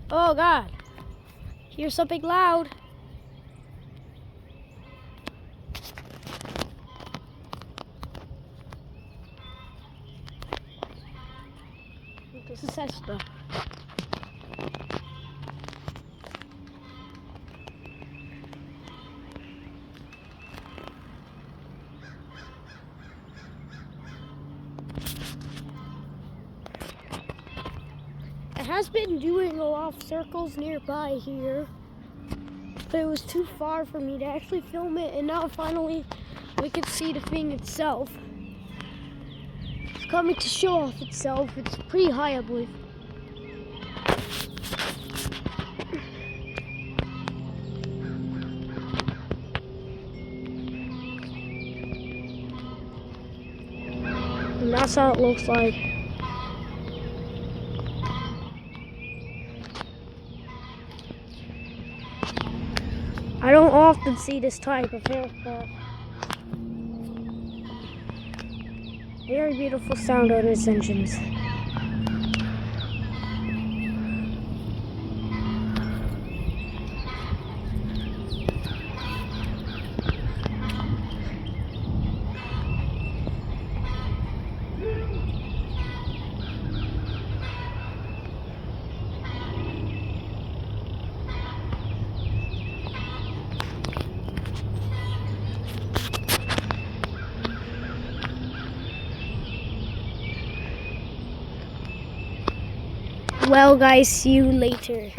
Oh God, hear something loud. This is Cessna. It has been doing a lot of circles nearby here, but it was too far for me to actually film it, and now finally we can see the thing itself. It's coming to show off itself. It's pretty high, I believe. And that's how it looks like. I don't often see this type of aircraft. Very beautiful sound out of its engines. Well guys, see you later.